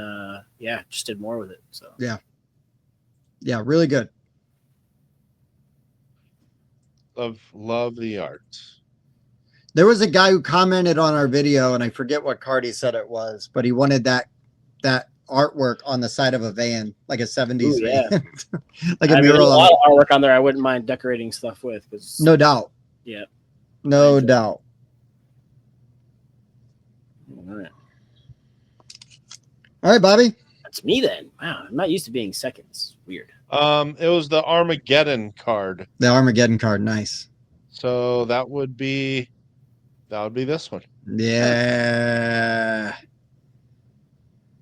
just did more with it. So Yeah, really good. Love the art. There was a guy who commented on our video, and I forget what card he said it was, but he wanted that artwork on the side of a van, like a 70s Ooh, yeah. van. Like a there's mural a of lot it. of artwork on there I wouldn't mind decorating stuff with. No doubt. Yeah. No doubt. All right. All right, Bobby. That's me then. Wow, I'm not used to being seconds. Weird. It was the Armageddon card. The Armageddon card, nice. So that would be this one. Yeah.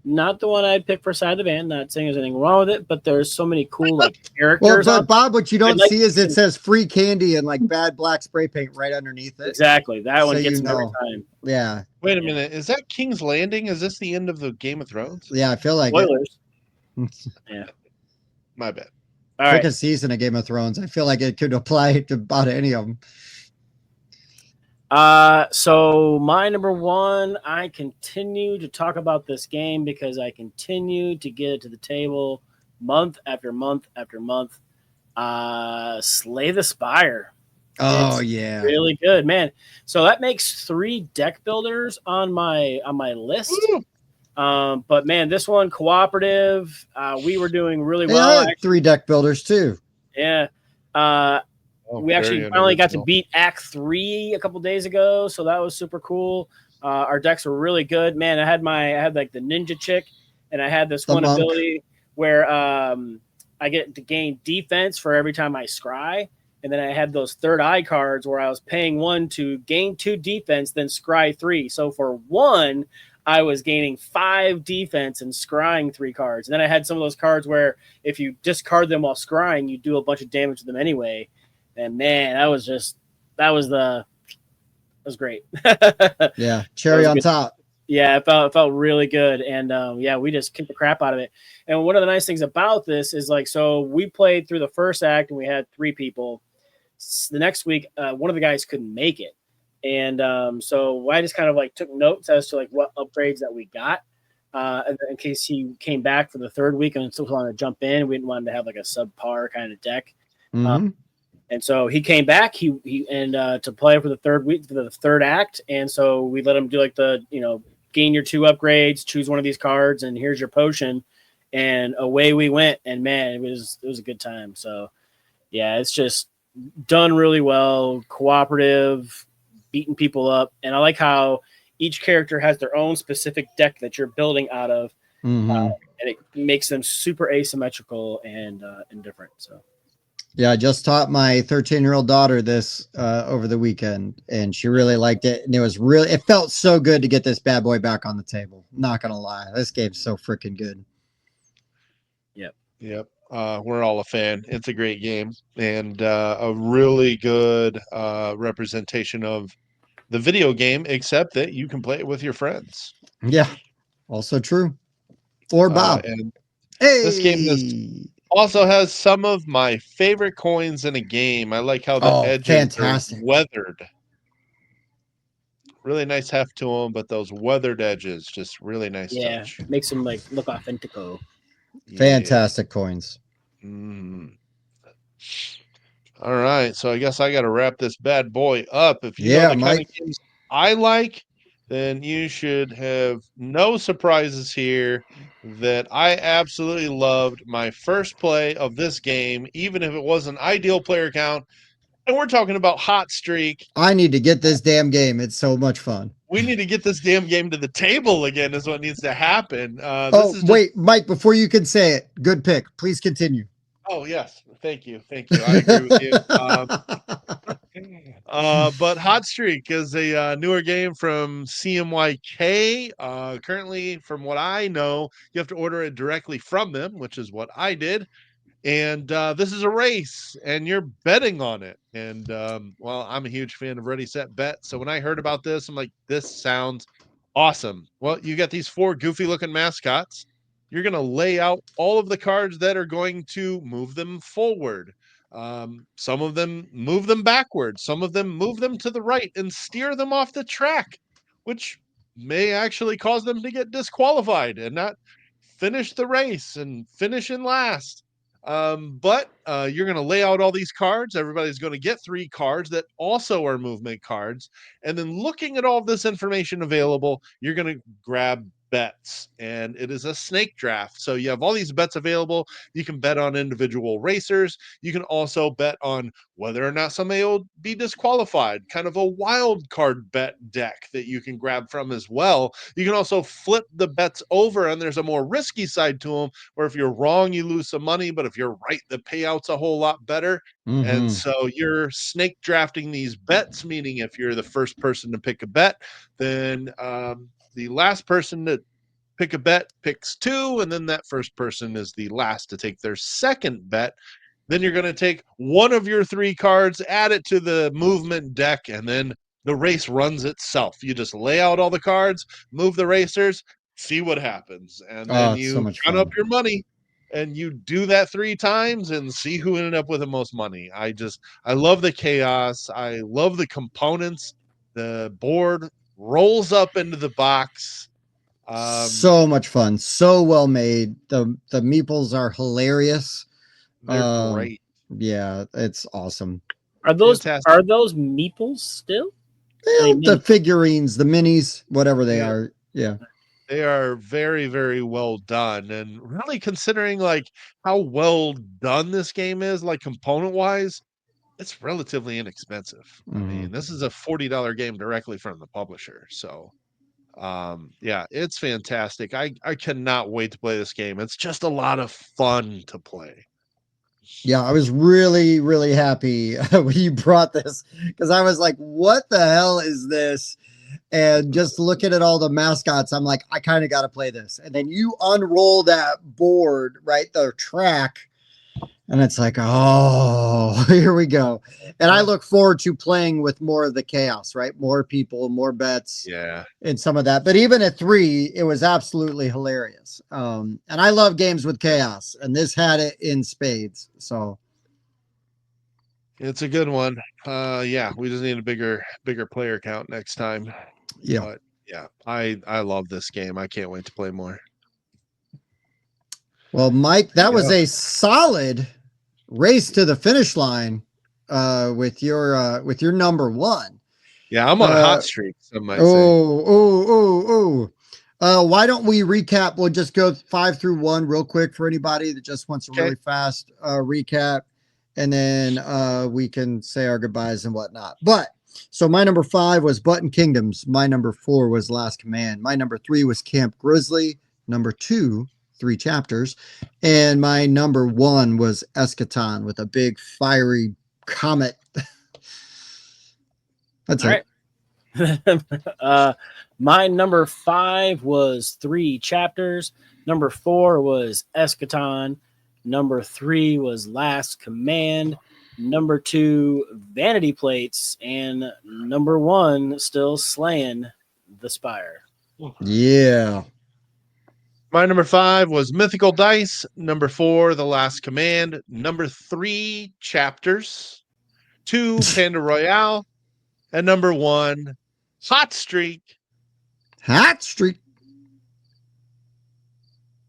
Not the one I'd pick for side of the van. Not saying there's anything wrong with it, but there's so many cool like Well, characters. but Bob, what you don't like see is it says free candy and like bad black spray paint right underneath it. Exactly. That one So gets you me every know. time. Yeah. Wait a minute. Is that King's Landing? Is this the end of the Game of Thrones? Yeah, I feel like Spoilers. it. My bad. All Pick right. a season of Game of Thrones. I feel like it could apply to about any of them. So my number one, I continue to talk about this game because I continue to get it to the table month after month after month. Slay the Spire. Oh, It's yeah. Really good, man. So that makes 3 deck builders on my list. Woo! But man, this one cooperative. We were doing really Hey, well. I had 3 deck builders too. Yeah. We actually finally got to beat Act 3 a couple days ago, so that was super cool. Our decks were really good, man. I had like the ninja chick, and I had this The one monk. ability where I get to gain defense for every time I scry, and then I had those third eye cards where I was paying 1 to gain 2 defense, then scry 3. So for 1, I was gaining 5 defense and scrying 3 cards. And then I had some of those cards where if you discard them while scrying, you do a bunch of damage to them anyway. And man, that was great. Yeah. Cherry was on good. top. Yeah, it felt really good. And we just kicked the crap out of it. And one of the nice things about this is like, so we played through the first act and we had 3 people. The next week, one of the guys couldn't make it. And so I just kind of like took notes as to like what upgrades that we got. In case he came back for the 3rd week and still wanted to jump in. We didn't want him to have like a subpar kind of deck. Mhm. And so he came back. He to play for the 3rd week for the 3rd act. And so we let him do like the gain your 2 upgrades, choose one of these cards, and here's your potion. And away we went. And man, it was a good time. So yeah, it's just done really well, cooperative, beating people up. And I like how each character has their own specific deck that you're building out of, Mhm. and it makes them super asymmetrical and different. So Yeah, I just taught my 13-year-old daughter this over the weekend, and she really liked it. And it felt so good to get this bad boy back on the table. Not gonna lie, this game's so freaking good. Yep. We're all a fan. It's a great game and a really good representation of the video game, except that you can play it with your friends. Yeah, also true. Or Bob. And Hey, this game also has some of my favorite coins in a game. I like how the edges fantastic. are weathered. Really nice heft to them, but those weathered edges, just really nice touch. makes them like look authentico. Fantastic coins. Mm. All right, so I guess I got to wrap this bad boy up. If you know the kind of games I like, then you should have no surprises here that I absolutely loved my first play of this game, even if it was an ideal player count. And we're talking about Hot Streak. I need to get this damn game. It's so much fun. We need to get this damn game to the table again is what needs to happen. Wait, Mike, before you can say it, good pick. Please continue. Oh, yes. Thank you. I agree with you. But Hot Streak is a newer game from CMYK. Currently, from what I know, you have to order it directly from them, which is what I did. And this is a race, and you're betting on it. And, I'm a huge fan of Ready, Set, Bet. So when I heard about this, I'm like, this sounds awesome. Well, you got these 4 goofy-looking mascots. You're going to lay out all of the cards that are going to move them forward. Some of them move them backwards, some of them move them to the right and steer them off the track, which may actually cause them to get disqualified and not finish the race and finish in last. But you're going to lay out all these cards. Everybody's going to get 3 cards that also are movement cards. And then looking at all this information available, you're going to grab bets. And it is a snake draft. So you have all these bets available. You can bet on individual racers. You can also bet on whether or not somebody will be disqualified, kind of a wild card bet deck that you can grab from as well. You can also flip the bets over, and there's a more risky side to them where if you're wrong, you lose some money, but if you're right, the payout's a whole lot better. And so you're snake drafting these bets, meaning if you're the first person to pick a bet, then the last person to pick a bet picks 2, and then that first person is the last to take their second bet. Then you're going to take one of your 3 cards, add it to the movement deck, and then the race runs itself. You just lay out all the cards, move the racers, see what happens. And then it's so you much count fun. up your money, and you do that 3 times and see who ended up with the most money. I love the chaos. I love the components. The board rolls up into the box. So much fun, so well made. The meeples are hilarious. They're great. Yeah, it's awesome. Are those Fantastic. meeples still? The figurines, the minis, whatever they are. Yeah. They are very, very well done. And really considering like how well done this game is, like component wise, it's relatively inexpensive. I mean, this is a $40 game directly from the publisher. So yeah, it's fantastic. I cannot wait to play this game. It's just a lot of fun to play. Yeah, I was really, really happy when you brought this because I was like, what the hell is this? And just looking at all the mascots, I'm like, I kind of got to play this. And then you unroll that board, right? The track. And it's like, oh, here we go. And I look forward to playing with more of the chaos, right? More people, more bets. Yeah. And some of that. But even at 3, it was absolutely hilarious. And I love games with chaos. And this had it in spades. So it's a good one. Yeah, we just need a bigger player count next time. Yeah. But yeah, I love this game. I can't wait to play more. Well, Mike, that was a solid race to the finish line with your number 1. Yeah, I'm on a hot streak, some might say. Why don't we recap? We'll just go 5 through 1 real quick for anybody that just wants a really fast recap, and then we can say our goodbyes and whatnot. But so my number 5 was Button Kingdoms. My number 4 was Last Command. My number 3 was Camp Grizzly. Number 2, 3 chapters. And my number 1 was Eschaton with a big fiery comet. That's all right. My number 5 was 3 chapters. Number 4 was Eschaton. Number 3 was Last Command. Number 2, Vanity Plates. And number 1, still slaying the Spire. Yeah. My number 5 was Mythical Dice. Number 4, The Last Command. Number 3, Chapters. 2, Panda Royale. And number 1, Hot Streak. Hot Streak.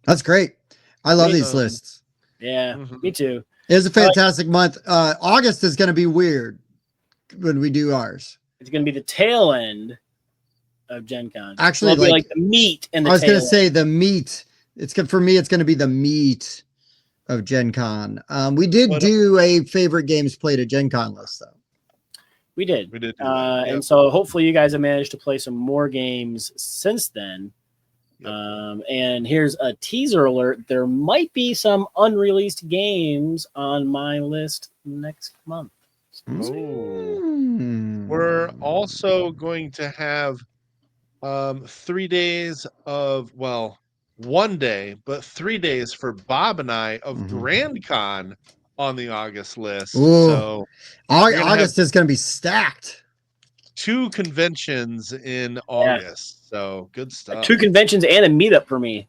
That's great. I love these lists. Yeah, me too. It was a fantastic month. August is going to be weird when we do ours. It's going to be the tail end of Gen Con. Actually, like the meat and the I was going to tail say the meat. It's good for me. It's going to be the meat of Gen Con. We did do a favorite games played at Gen Con list, though. We did. We did. And so hopefully you guys have managed to play some more games since then. And here's a teaser alert. There might be some unreleased games on my list next month. We're also going to have 3 days of, well, 1 day, but 3 days for Bob and I of Grand Con on the August list. Ooh. So August is going to be stacked. 2 conventions in August. So good stuff. 2 conventions and a meetup for me.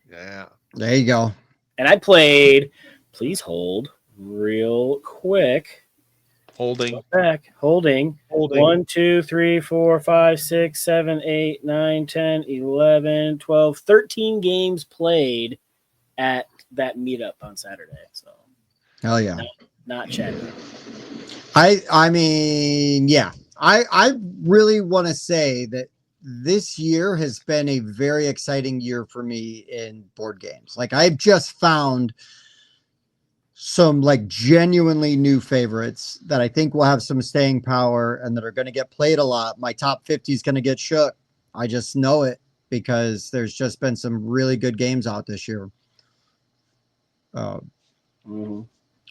Yeah. There you go. And I played, please hold, real quick. Holding. Back. Holding. 1, 2, 3, 4, 5, 6, 7, 8, 9, 10, 11, 12, 13 games played at that meetup on Saturday. So Hell yeah. not chatting. I mean, yeah. I really want to say that this year has been a very exciting year for me in board games. Like I've just found some like genuinely new favorites that I think will have some staying power and that are going to get played a lot. My top 50 is going to get shook. I just know it because there's just been some really good games out this year.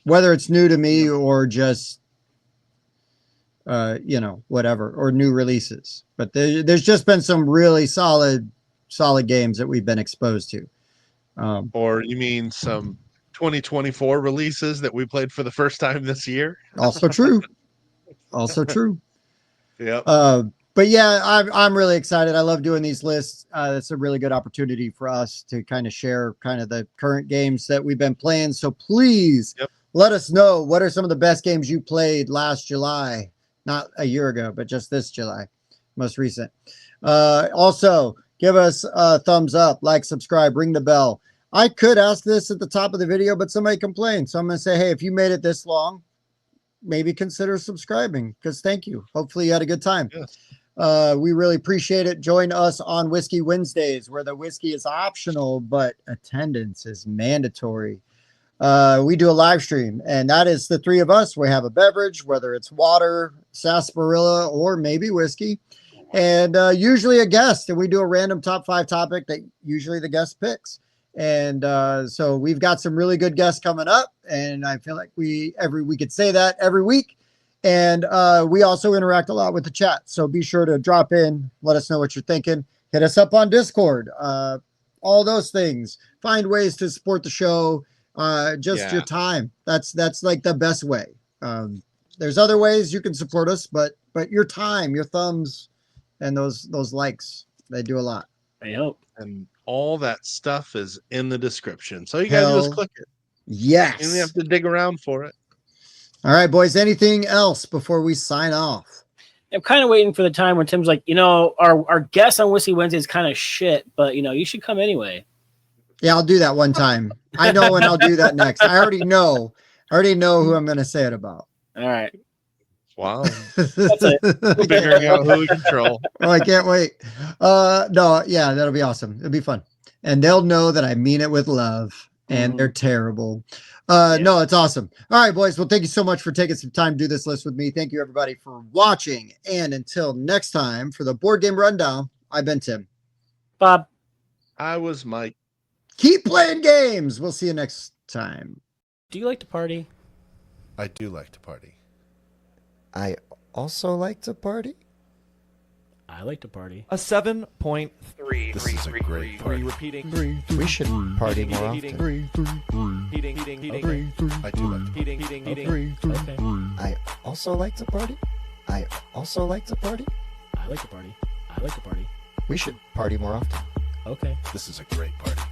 Whether it's new to me or just, whatever, or new releases, but there's just been some really solid games that we've been exposed to. Or you mean some 2024 releases that we played for the first time this year? Also true. Also true. Yep. But yeah, I'm really excited. I love doing these lists. It's a really good opportunity for us to kind of share kind of the current games that we've been playing. So please let us know, what are some of the best games you played last July, not a year ago, but just this July, most recent. Also, give us a thumbs up, like, subscribe, ring the bell. I could ask this at the top of the video, but somebody complained. So I'm going to say, hey, if you made it this long, maybe consider subscribing, because thank you. Hopefully you had a good time. Yes. We really appreciate it. Join us on Whiskey Wednesdays, where the whiskey is optional, but attendance is mandatory. We do a live stream, and that is the three of us. We have a beverage, whether it's water, sarsaparilla, or maybe whiskey, and usually a guest, and we do a random top 5 topic that usually the guest picks. And so we've got some really good guests coming up, and I feel like we could say that every week. And we also interact a lot with the chat, so be sure to drop in, let us know what you're thinking, hit us up on Discord, all those things. Find ways to support the show. Your time. That's like the best way. There's other ways you can support us, but your time, your thumbs, and those likes, they do a lot. I hope. And all that stuff is in the description. So you gotta just click it. Yes. You don't have to dig around for it. All right, boys. Anything else before we sign off? I'm kind of waiting for the time when Tim's like, our guest on Whiskey Wednesday is kind of shit, but you should come anyway. Yeah, I'll do that one time. I know when I'll do that next. I already know who I'm going to say it about. All right. Wow. That's it. Figuring out who we control. Oh, I can't wait. No, yeah, that'll be awesome. It'll be fun. And they'll know that I mean it with love, and they're terrible. No, it's awesome. All right, boys. Well, thank you so much for taking some time to do this list with me. Thank you, everybody, for watching. And until next time, for the Board Game Rundown, I've been Tim. Bob. I was Mike. Keep playing games. We'll see you next time. Do you like to party? I do like to party. I also like to party. I like to party. A 7.3. This is a great party. Repeating. We should party more often. Heating. I do like to party. Okay. I also like to party. I also like to party. I like to party. I like to party. We should party more often. Okay. This is a great party.